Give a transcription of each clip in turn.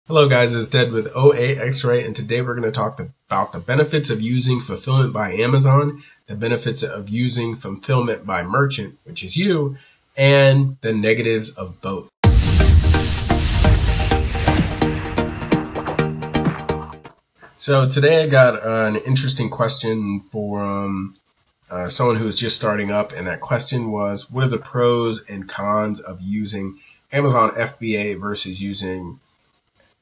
Hello guys, it's Dead with OAXRAY, and today we're going to talk about the benefits of using Fulfillment by Amazon, the benefits of using Fulfillment by Merchant, which is you, and the negatives of both. So today I got an interesting question from someone who was just starting up, and that question was, what are the pros and cons of using Amazon FBA versus using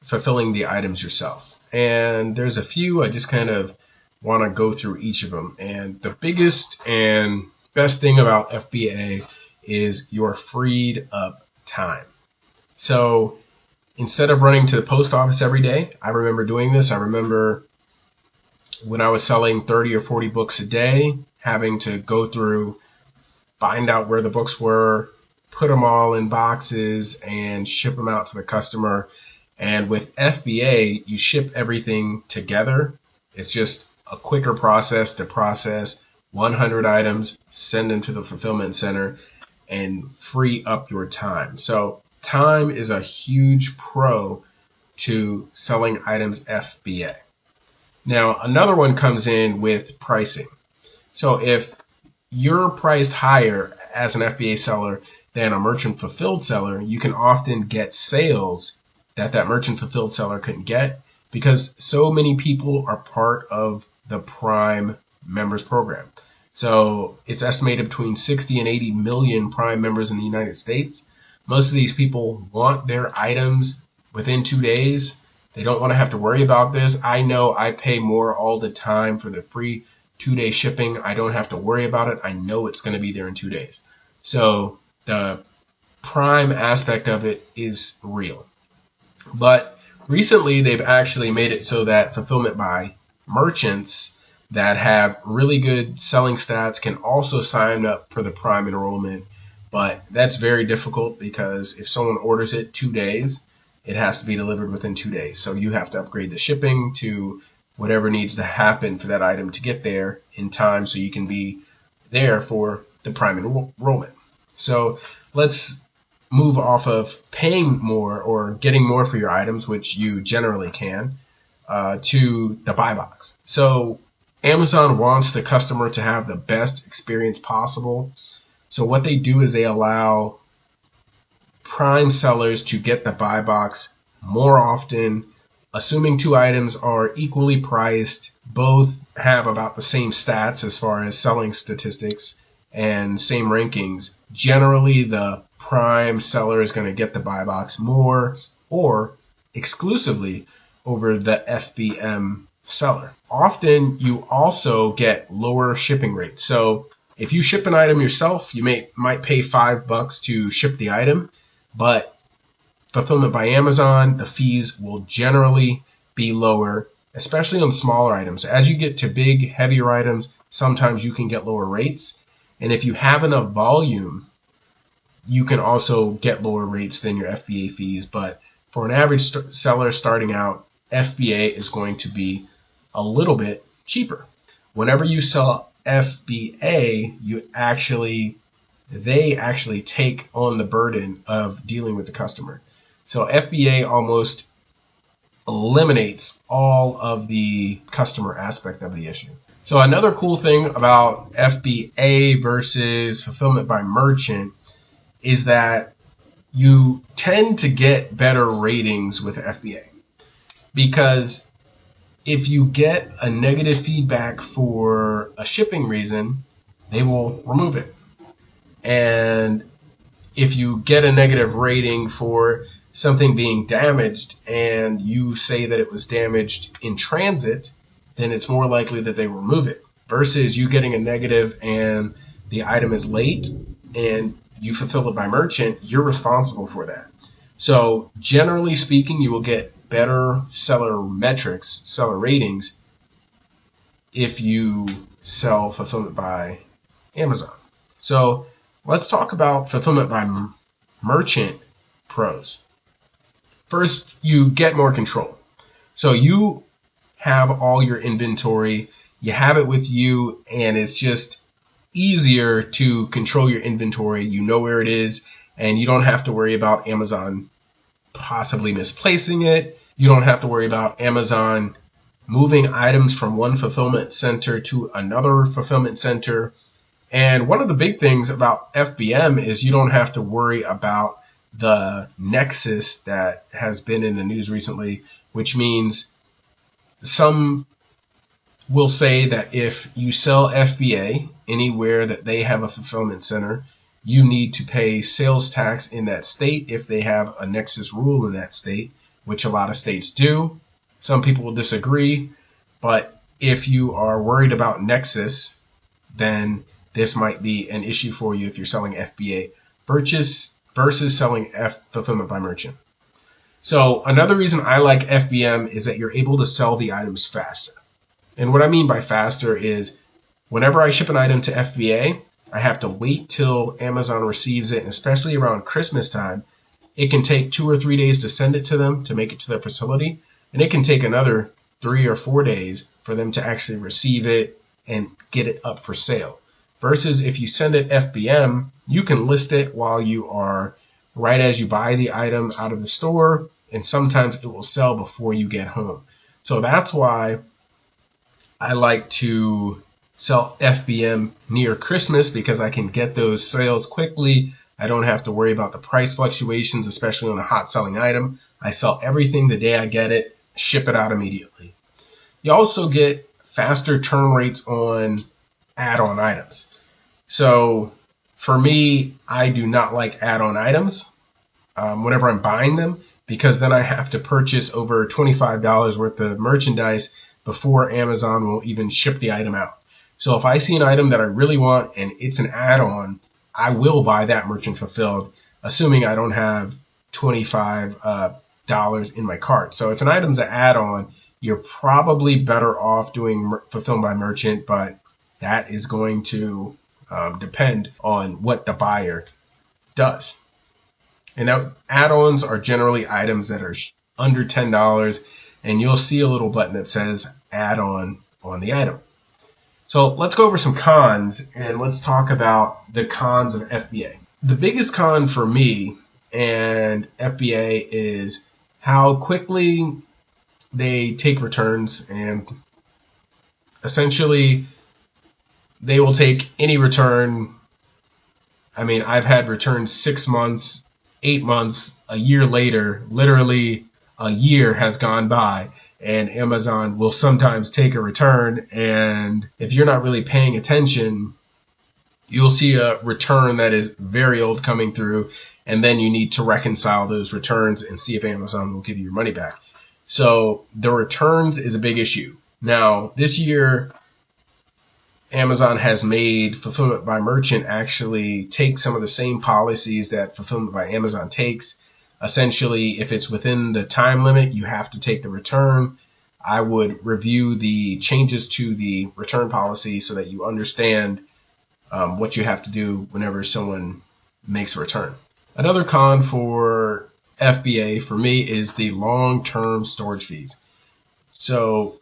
fulfilling the items yourself? And there's a few. I just kind of want to go through each of them. And the biggest and best thing about FBA is your freed up time. So instead of running to the post office every day, I remember doing this. I remember when I was selling 30 or 40 books a day, having to go through, find out where the books were, put them all in boxes, and ship them out to the customer. And with FBA, you ship everything together. It's just a quicker process to process 100 items, send them to the fulfillment center, and free up your time. So time is a huge pro to selling items FBA. Now, another one comes in with pricing. So if you're priced higher as an FBA seller than a merchant fulfilled seller, you can often get sales that merchant fulfilled seller couldn't get because so many people are part of the Prime members program. So it's estimated between 60 and 80 million Prime members in the United States. Most of these people want their items within 2 days. They don't want to have to worry about this. I know I pay more all the time for the free 2-day shipping. I don't have to worry about it. I know it's going to be there in 2 days. So the Prime aspect of it is real. But recently, they've actually made it so that fulfillment by merchants that have really good selling stats can also sign up for the Prime enrollment. But that's very difficult because if someone orders it 2 days, it has to be delivered within 2 days. So you have to upgrade the shipping to whatever needs to happen for that item to get there in time so you can be there for the Prime enrollment. So let's move off of paying more or getting more for your items, which you generally can, to the BuyBox. So Amazon wants the customer to have the best experience possible. So what they do is they allow Prime sellers to get the BuyBox more often, assuming 2 items are equally priced, both have about the same stats as far as selling statistics and same rankings. Generally, the Prime seller is going to get the BuyBox more or exclusively over the FBM seller. Often you also get lower shipping rates. So if you ship an item yourself, you might pay $5 to ship the item, but fulfillment by Amazon, the fees will generally be lower, especially on smaller items. As you get to big, heavier items, sometimes you can get lower rates. And if you have enough volume, you can also get lower rates than your FBA fees. But for an average seller starting out, FBA is going to be a little bit cheaper. Whenever you sell FBA, they actually take on the burden of dealing with the customer. So FBA almost eliminates all of the customer aspect of the issue. So another cool thing about FBA versus fulfillment by merchant is that you tend to get better ratings with FBA, because if you get a negative feedback for a shipping reason, they will remove it. And if you get a negative rating for something being damaged and you say that it was damaged in transit, then it's more likely that they remove it, versus you getting a negative and the item is late and you fulfill it by merchant, you're responsible for that. So generally speaking, you will get better seller metrics, seller ratings, if you sell fulfillment by Amazon. So let's talk about fulfillment by merchant pros. First, you get more control. So you have all your inventory, you have it with you, and it's just easier to control your inventory. You know where it is, and you don't have to worry about Amazon possibly misplacing it. You don't have to worry about Amazon moving items from one fulfillment center to another fulfillment center. And one of the big things about FBM is you don't have to worry about the nexus that has been in the news recently, which means some will say that if you sell FBA anywhere that they have a fulfillment center, you need to pay sales tax in that state if they have a nexus rule in that state, which a lot of states do. Some people will disagree, but if you are worried about nexus, then this might be an issue for you if you're selling FBA versus selling fulfillment by merchant. So another reason I like FBM is that you're able to sell the items faster. And what I mean by faster is whenever I ship an item to FBA, I have to wait till Amazon receives it, and especially around Christmas time, it can take 2 or 3 days to send it to them to make it to their facility, and it can take another 3 or 4 days for them to actually receive it and get it up for sale. Versus if you send it FBM, you can list it while you are right as you buy the item out of the store, and sometimes it will sell before you get home. So that's why I like to sell FBM near Christmas, because I can get those sales quickly. I don't have to worry about the price fluctuations, especially on a hot selling item. I sell everything the day I get it, ship it out immediately. You also get faster turn rates on add-on items. So for me, I do not like add-on items whenever I'm buying them, because then I have to purchase over $25 worth of merchandise before Amazon will even ship the item out. So if I see an item that I really want and it's an add-on, I will buy that merchant fulfilled, assuming I don't have $25 in my cart. So if an item's an add-on, you're probably better off doing fulfilled by merchant, but that is going to depend on what the buyer does. And now add-ons are generally items that are under $10, and you'll see a little button that says add-on on the item. So let's go over some cons, and let's talk about the cons of FBA. The biggest con for me and FBA is how quickly they take returns, and essentially they will take any return. I mean, I've had returns 6 months, 8 months, a year later. Literally a year has gone by, and Amazon will sometimes take a return, and if you're not really paying attention, you'll see a return that is very old coming through, and then you need to reconcile those returns and see if Amazon will give you your money back. So the returns is a big issue. Now, this year, Amazon has made Fulfillment by Merchant actually take some of the same policies that Fulfillment by Amazon takes. Essentially, if it's within the time limit, you have to take the return. I would review the changes to the return policy so that you understand what you have to do whenever someone makes a return. Another con for FBA for me is the long-term storage fees. So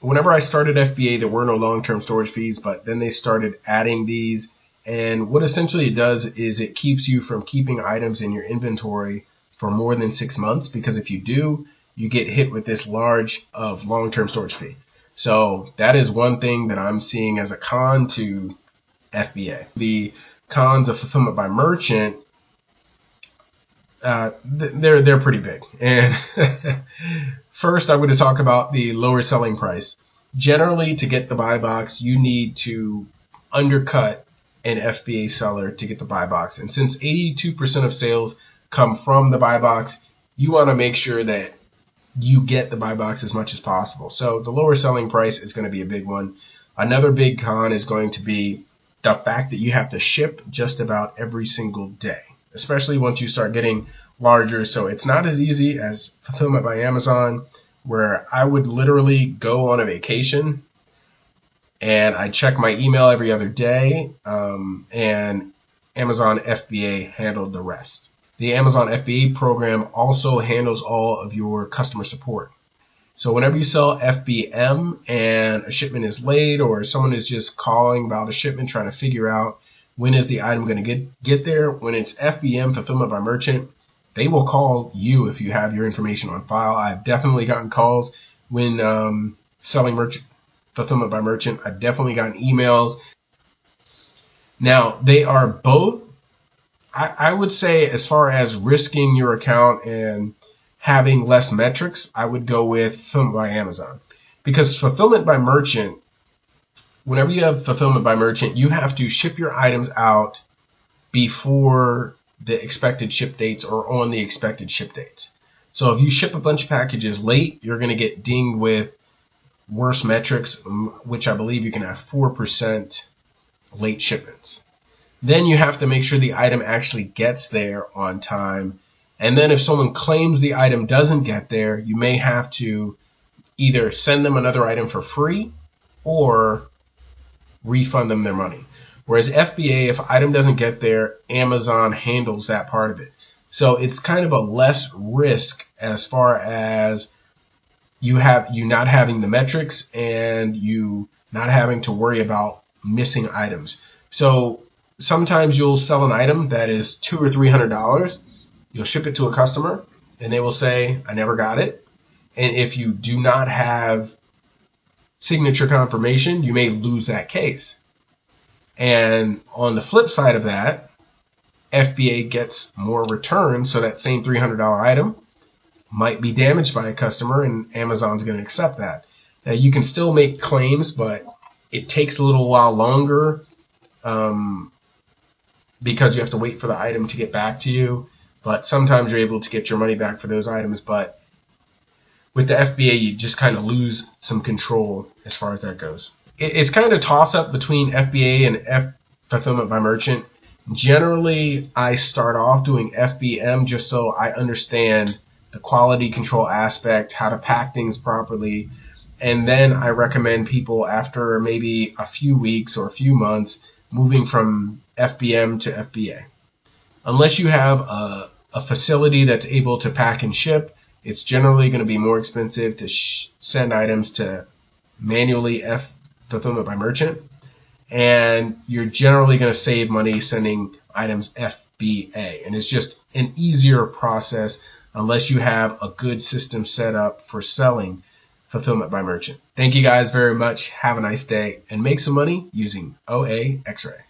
whenever I started FBA, there were no long-term storage fees, but then they started adding these. And what essentially it does is it keeps you from keeping items in your inventory for more than 6 months, because if you do, you get hit with this large of long-term storage fee. So that is one thing that I'm seeing as a con to FBA. The cons of Fulfillment by Merchant, they're pretty big. And first, I'm going to talk about the lower selling price. Generally, to get the BuyBox, you need to undercut an FBA seller to get the BuyBox. And since 82% of sales come from the BuyBox, you want to make sure that you get the BuyBox as much as possible. So the lower selling price is going to be a big one. Another big con is going to be the fact that you have to ship just about every single day, especially once you start getting larger. So it's not as easy as Fulfillment by Amazon, where I would literally go on a vacation and I check my email every other day, and Amazon FBA handled the rest. The Amazon FBA program also handles all of your customer support. So whenever you sell FBM and a shipment is late, or someone is just calling about a shipment trying to figure out when is the item going to get there, when it's FBM, Fulfillment by Merchant, they will call you if you have your information on file. I've definitely gotten calls when selling fulfillment by merchant. I've definitely gotten emails. Now, they are both, I would say, as far as risking your account and having less metrics, I would go with Fulfillment by Amazon. Because Fulfillment by Merchant, whenever you have Fulfillment by Merchant, you have to ship your items out before the expected ship dates or on the expected ship dates. So if you ship a bunch of packages late, you're going to get dinged with worse metrics, which I believe you can have 4% late shipments. Then you have to make sure the item actually gets there on time. And then if someone claims the item doesn't get there, you may have to either send them another item for free or refund them their money. Whereas FBA, if an item doesn't get there, Amazon handles that part of it. So it's kind of a less risk as far as you not having the metrics and you not having to worry about missing items. So sometimes you'll sell an item that is $200 or $300. You'll ship it to a customer and they will say, I never got it. And if you do not have signature confirmation, you may lose that case. And on the flip side of that, FBA gets more returns, so that same $300 item might be damaged by a customer and Amazon's going to accept that. Now you can still make claims, but it takes a little while longer because you have to wait for the item to get back to you. But sometimes you're able to get your money back for those items. But with the FBA, you just kind of lose some control as far as that goes. It's kind of a toss-up between FBA and Fulfillment by Merchant. Generally, I start off doing FBM just so I understand the quality control aspect, how to pack things properly, and then I recommend people after maybe a few weeks or a few months moving from FBM to FBA. Unless you have a facility that's able to pack and ship, it's generally going to be more expensive to send items to manually Fulfillment by Merchant, and you're generally going to save money sending items FBA, and it's just an easier process unless you have a good system set up for selling Fulfillment by Merchant. Thank you guys very much. Have a nice day and make some money using OAXRAY.